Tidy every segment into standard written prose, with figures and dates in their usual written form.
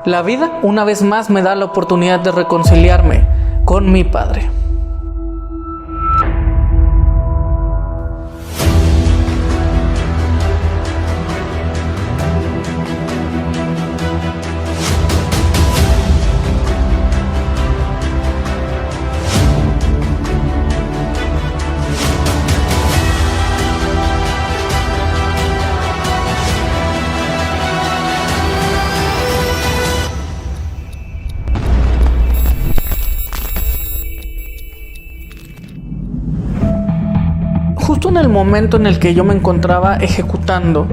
La vida una vez más me da la oportunidad de reconciliarme con mi padre. Justo en el momento en el que yo me encontraba ejecutando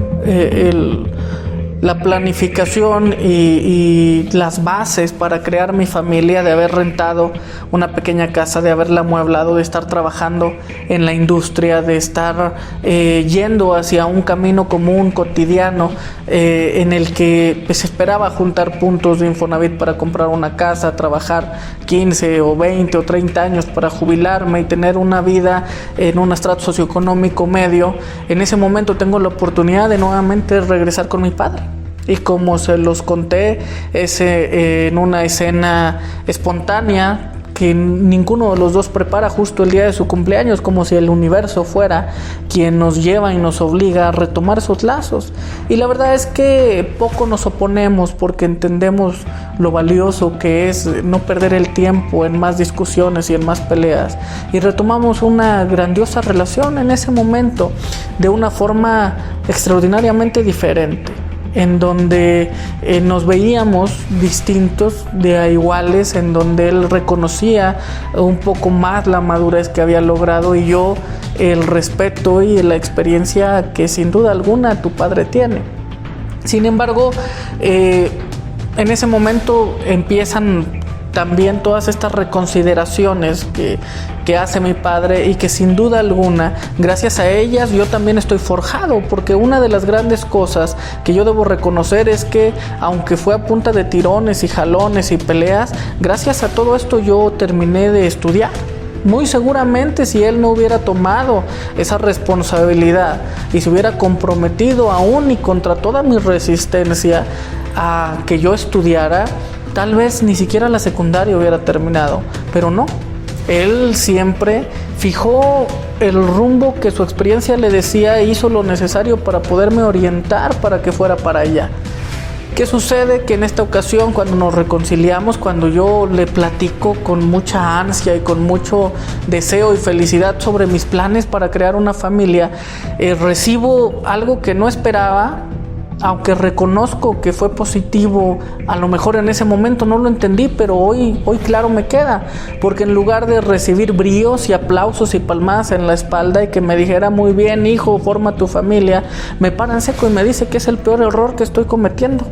la planificación y las bases para crear mi familia, de haber rentado una pequeña casa, de haberla amueblado, de estar trabajando en la industria, de estar yendo hacia un camino común, cotidiano, en el que pues, esperaba juntar puntos de Infonavit para comprar una casa, trabajar 15 o 20 o 30 años para jubilarme y tener una vida en un estrato socioeconómico medio. En ese momento tengo la oportunidad de nuevamente regresar con mi padre. Y como se los conté, es en una escena espontánea que ninguno de los dos prepara justo el día de su cumpleaños, como si el universo fuera quien nos lleva y nos obliga a retomar esos lazos. Y la verdad es que poco nos oponemos porque entendemos lo valioso que es no perder el tiempo en más discusiones y en más peleas. Y retomamos una grandiosa relación en ese momento de una forma extraordinariamente diferente, en donde nos veíamos distintos de a iguales, en donde él reconocía un poco más la madurez que había logrado y yo el respeto y la experiencia que sin duda alguna tu padre tiene. Sin embargo, en ese momento empiezan también todas estas reconsideraciones que hace mi padre y que sin duda alguna, gracias a ellas, yo también estoy forjado, porque una de las grandes cosas que yo debo reconocer es que, aunque fue a punta de tirones y jalones y peleas, gracias a todo esto yo terminé de estudiar. Muy seguramente si él no hubiera tomado esa responsabilidad y se hubiera comprometido aún y contra toda mi resistencia a que yo estudiara, tal vez ni siquiera la secundaria hubiera terminado, pero no. Él siempre fijó el rumbo que su experiencia le decía e hizo lo necesario para poderme orientar para que fuera para allá. ¿Qué sucede? Que en esta ocasión, cuando nos reconciliamos, cuando yo le platico con mucha ansia y con mucho deseo y felicidad sobre mis planes para crear una familia, recibo algo que no esperaba. Aunque reconozco que fue positivo, a lo mejor en ese momento no lo entendí, pero hoy claro me queda, porque en lugar de recibir bríos y aplausos y palmadas en la espalda y que me dijera muy bien hijo, forma tu familia, me para en seco y me dice que es el peor error que estoy cometiendo.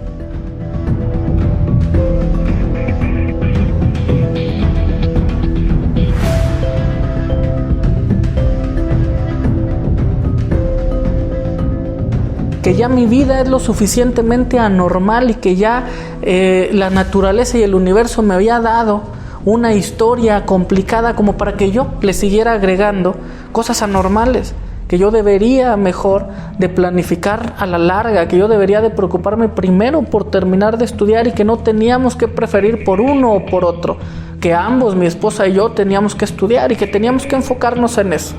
Que ya mi vida es lo suficientemente anormal y que ya la naturaleza y el universo me había dado una historia complicada como para que yo le siguiera agregando cosas anormales, que yo debería mejor de planificar a la larga, que yo debería de preocuparme primero por terminar de estudiar y que no teníamos que preferir por uno o por otro, que ambos, mi esposa y yo, teníamos que estudiar y que teníamos que enfocarnos en eso,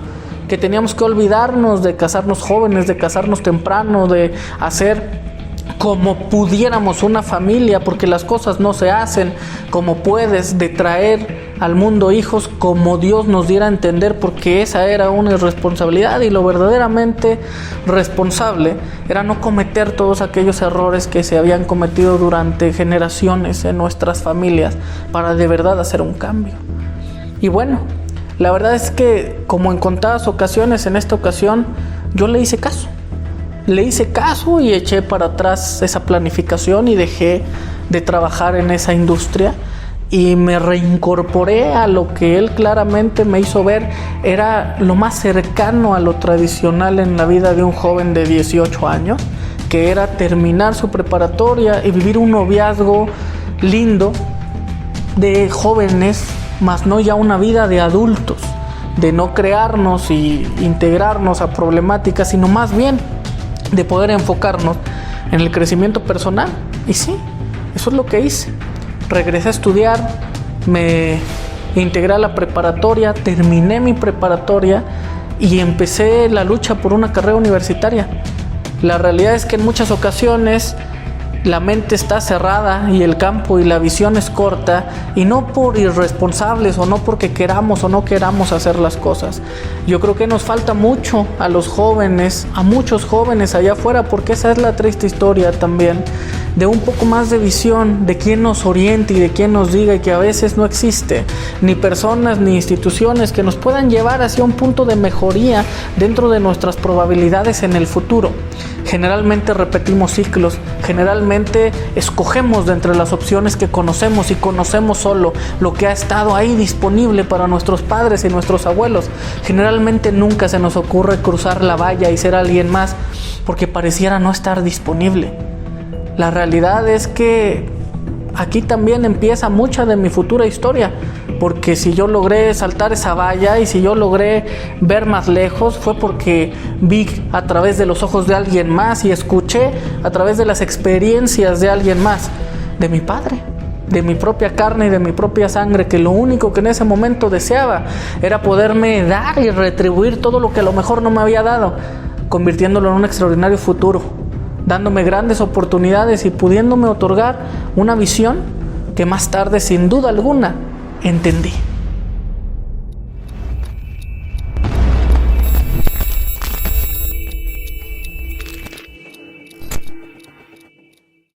que teníamos que olvidarnos de casarnos jóvenes, de casarnos temprano, de hacer como pudiéramos una familia, porque las cosas no se hacen como puedes, de traer al mundo hijos como Dios nos diera a entender, porque esa era una irresponsabilidad y lo verdaderamente responsable era no cometer todos aquellos errores que se habían cometido durante generaciones en nuestras familias para de verdad hacer un cambio. Y bueno, la verdad es que, como en contadas ocasiones, en esta ocasión yo le hice caso. Le hice caso y eché para atrás esa planificación y dejé de trabajar en esa industria y me reincorporé a lo que él claramente me hizo ver era lo más cercano a lo tradicional en la vida de un joven de 18 años, que era terminar su preparatoria y vivir un noviazgo lindo de jóvenes, más no ya una vida de adultos, de no crearnos y integrarnos a problemáticas, sino más bien de poder enfocarnos en el crecimiento personal. Y sí, Eso es lo que hice. Regresé a estudiar, me integré a la preparatoria, terminé mi preparatoria y empecé la lucha por una carrera universitaria. La realidad es que en muchas ocasiones la mente está cerrada y el campo y la visión es corta, y no por irresponsables o no porque queramos o no queramos hacer las cosas. Yo creo que nos falta mucho a los jóvenes, a muchos jóvenes allá afuera, porque esa es la triste historia también, de un poco más de visión, de quién nos oriente y de quién nos diga, y que a veces no existe ni personas ni instituciones que nos puedan llevar hacia un punto de mejoría dentro de nuestras probabilidades en el futuro. Generalmente repetimos ciclos, generalmente escogemos de entre las opciones que conocemos, y conocemos solo lo que ha estado ahí disponible para nuestros padres y nuestros abuelos. Generalmente nunca se nos ocurre cruzar la valla y ser alguien más, porque pareciera no estar disponible. La realidad es que aquí también empieza mucha de mi futura historia, porque si yo logré saltar esa valla y si yo logré ver más lejos, fue porque vi a través de los ojos de alguien más y escuché a través de las experiencias de alguien más, de mi padre, de mi propia carne y de mi propia sangre, que lo único que en ese momento deseaba era poderme dar y retribuir todo lo que a lo mejor no me había dado, convirtiéndolo en un extraordinario futuro, dándome grandes oportunidades y pudiéndome otorgar una visión que más tarde, sin duda alguna, entendí.